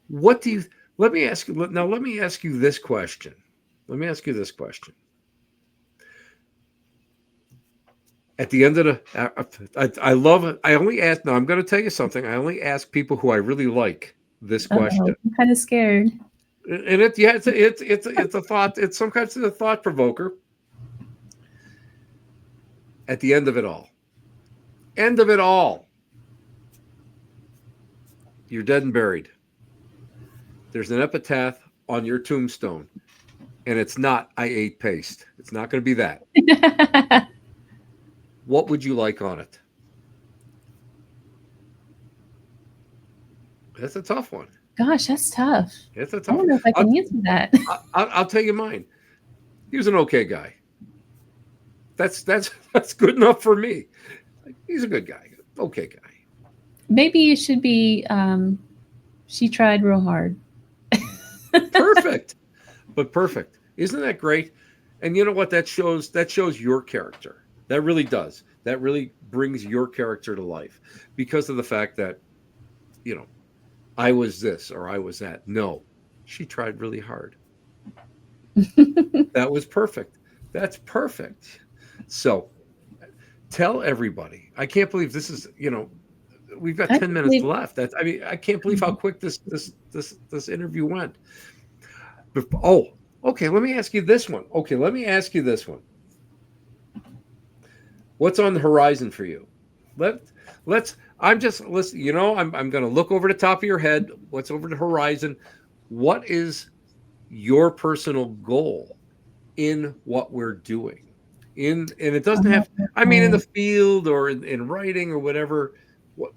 what do you let me ask you now let me ask you this question. Let me ask you this question. At the end of I love it. I only ask. Now I'm going to tell you something. I only ask people who I really like this Uh-oh, question, I'm kind of scared. and yeah, it's a thought. It's sometimes a thought provoker. At the end of it all, you're dead and buried. There's an epitaph on your tombstone, and it's not "I ate paste." It's not going to be that. What would you like on it? That's a tough one. Gosh, that's tough. It's a I tough. don't know if I I'll, can answer that. I'll tell you mine. He was an okay guy. That's good enough for me. He's a good guy. Okay guy. Maybe it should be she tried real hard. Perfect. But perfect. Isn't that great? And you know what that shows your character. That really does. That really brings your character to life because of the fact that, you know, I was this or I was that. No. She tried really hard. That was perfect. That's perfect. So, tell everybody. I can't believe this is, we've got I 10 can't minutes believe. left. I mean, I can't believe how quick this interview went. Oh, okay. Let me ask you this one. Okay, let me ask you this one. What's on the horizon for you? Let let's. I'm just listen. I'm going to look over the top of your head. What's over the horizon? What is your personal goal in what we're doing? And it doesn't have. I mean, in the Oh, field or in writing or whatever.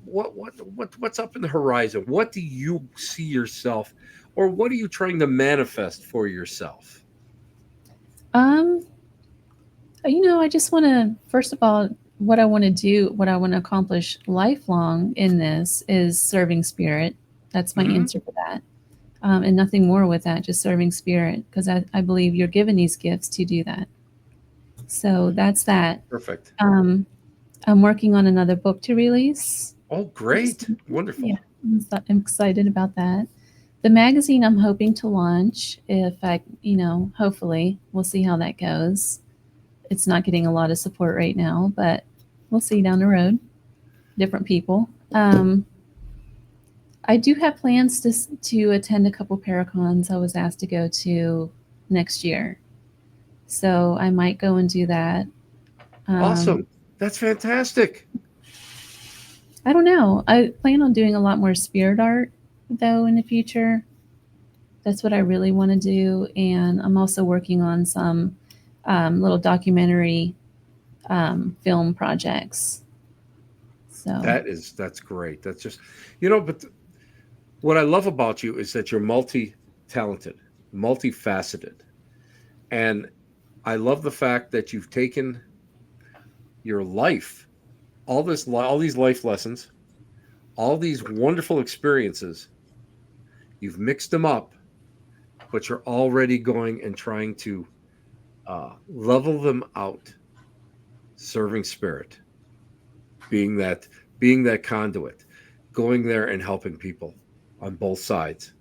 What's up in the horizon? What do you see yourself, or what are you trying to manifest for yourself? um, I just want to, first of all, what I want to do, what I want to accomplish lifelong in this is serving spirit. That's my Hmm. answer for that. And nothing more with that, just serving spirit, because I believe you're given these gifts to do that. So that's that. Perfect. Um, I'm working on another book to release. Oh, great. Yeah, Wonderful. I'm excited about that. The magazine I'm hoping to launch, if I, hopefully, we'll see how that goes. It's not getting a lot of support right now, but we'll see down the road. Different people. I do have plans to attend a couple Paracons I was asked to go to next year. So I might go and do that. Um, Awesome. That's fantastic. I don't know. I plan on doing a lot more spirit art though in the future. That's what I really want to do. And I'm also working on some little documentary film projects. So, That's great. That's just, but what I love about you is that you're multi-talented, multifaceted. And I love the fact that you've taken your life, all these life lessons, all these wonderful experiences, you've mixed them up, but you're already going and trying to level them out, serving spirit, being that being that conduit, going there and helping people on both sides.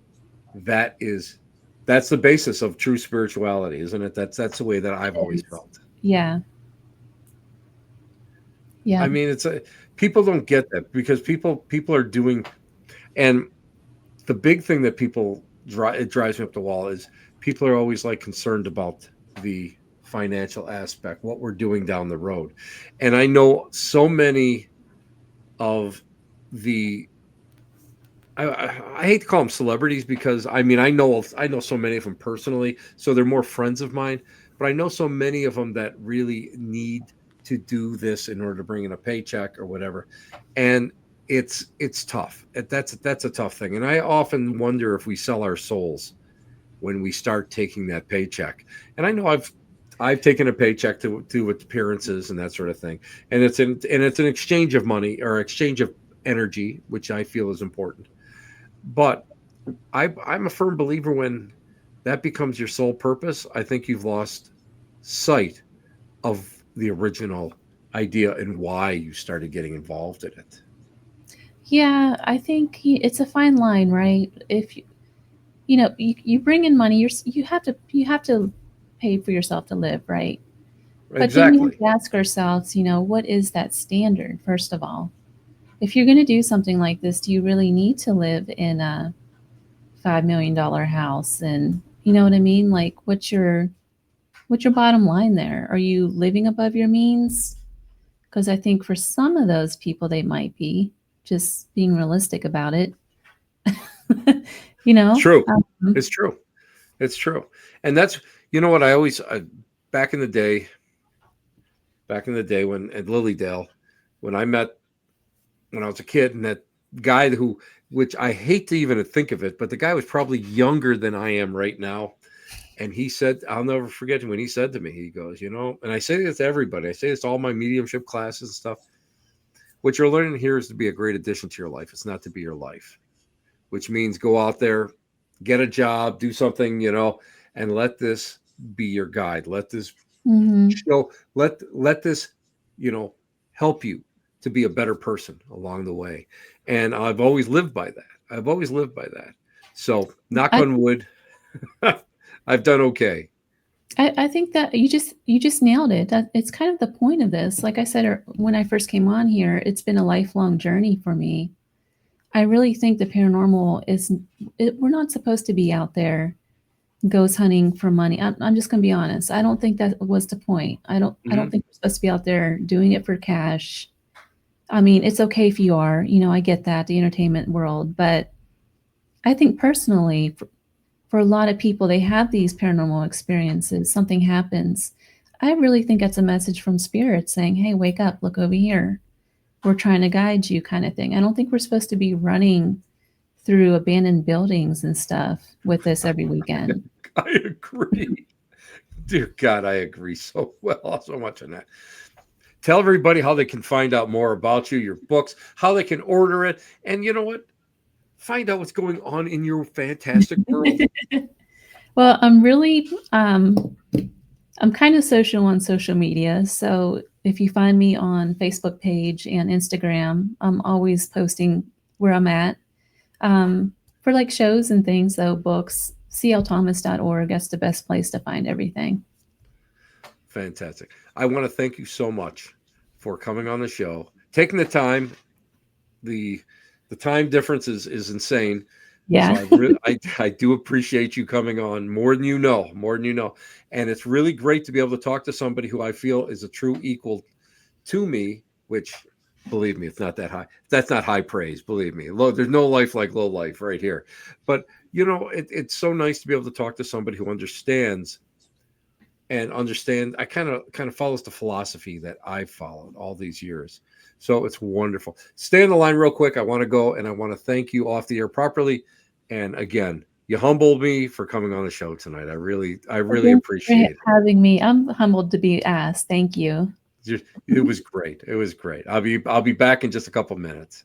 That is that's the basis of true spirituality, isn't it? That's the way that I've it always is. felt. Yeah. Yeah. I mean, it's a people don't get that because people are doing, and the big thing that it drives me up the wall is people are always like concerned about the financial aspect, what we're doing down the road. And I know so many of the I hate to call them celebrities because I mean I know so many of them personally, so they're more friends of mine. But I know so many of them that really need to do this in order to bring in a paycheck or whatever, and it's tough. That's a tough thing, and I often wonder if we sell our souls when we start taking that paycheck. And I know I've taken a paycheck to do with appearances and that sort of thing, and it's an exchange of money or exchange of energy, which I feel is important, but I'm a firm believer when that becomes your sole purpose, I think you've lost sight of the original idea and why you started getting involved in it. Yeah, I think it's a fine line, right? If you bring in money, you have to pay for yourself to live, right? But then we have Exactly. to ask ourselves, what is that standard, first of all? If you're going to do something like this, do you really need to live in a $5 million house? And you know what I mean? Like, what's your bottom line there? Are you living above your means? Because I think for some of those people, they might be just being realistic about it. you know, True. um, It's true. It's true. And that's, you know what, I always, back in the day, when at Lilydale, when I met, when I was a kid, and that guy who, which I hate to even think of it, but the guy was probably younger than I am right now. And he said, I'll never forget when he said to me, he goes, and I say this to everybody, I say this to all my mediumship classes and stuff. What you're learning here is to be a great addition to your life. It's not to be your life, which means go out there, get a job, do something, and let this be your guide. Let this mhm. let this, help you to be a better person along the way. And I've always lived by that. So knock I on wood, I've done okay. I think that you just nailed it. That it's kind of the point of this. Like I said when I first came on here, it's been a lifelong journey for me. I really think the paranormal we're not supposed to be out there ghost hunting for money. I'm just going to be honest. I don't think that was the point. I don't Hmm. think we're supposed to be out there doing it for cash. I mean, it's okay if you are, I get that, the entertainment world, but I think personally for a lot of people, they have these paranormal experiences, something happens. I really think that's a message from spirit saying, hey, wake up, look over here. We're trying to guide you, kind of thing. I don't think we're supposed to be running through abandoned buildings and stuff with this every weekend. I agree. Dear God, I agree so well, so much on that. Tell everybody how they can find out more about you, your books, how they can order it, and you know what? Find out what's going on in your fantastic world. Well, I'm kind of social on social media. So if you find me on Facebook page and Instagram, I'm always posting where I'm at. For like shows and things, though, books, clthomas.org, that's the best place to find everything. Fantastic. I want to thank you so much for coming on the show, taking the time. The time difference is insane. So Yeah. I do appreciate you coming on more than you know, and it's really great to be able to talk to somebody who I feel is a true equal to me. Which, believe me, it's not that high. That's not high praise. Believe me, there's no life like low life right here. But it's so nice to be able to talk to somebody who understands and understand. I kind of follows the philosophy that I've followed all these years. So it's wonderful. Stay on the line real quick. I want to go and I want to thank you off the air properly. And again, you humbled me for coming on the show tonight. I really Thanks for appreciate having me. I'm humbled to be asked. Thank you. it. It was great. It was great. I'll be back in just a couple minutes.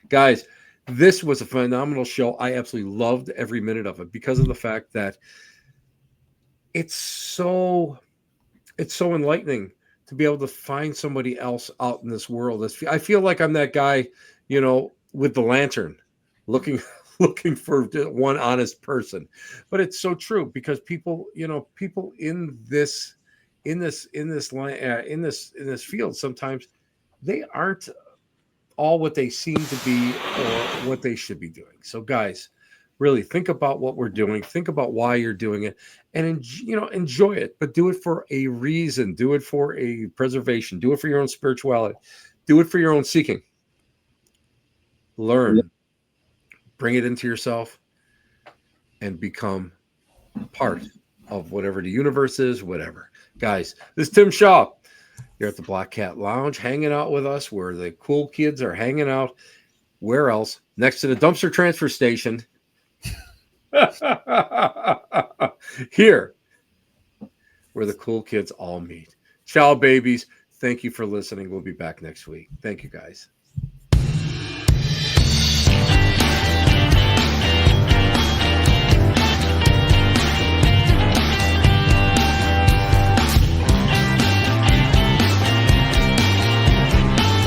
Guys, this was a phenomenal show. I absolutely loved every minute of it because of the fact that it's so it's so enlightening to be able to find somebody else out in this world. I feel like I'm that guy, with the lantern, looking looking for one honest person. But it's so true because people in this line in this field sometimes they aren't all what they seem to be or what they should be doing. So, guys, really think about what we're doing. Think about why you're doing it, and enjoy it. But do it for a reason. Do it for a preservation. Do it for your own spirituality. Do it for your own seeking. Learn, bring it into yourself, and become part of whatever the universe is. Whatever, guys. This is Tim Shaw. You're at the Black Cat Lounge, hanging out with us, where the cool kids are hanging out. Where else? Next to the dumpster transfer station. Here, where the cool kids all meet. Ciao, babies. Thank you for listening. We'll be back next week. Thank you, guys.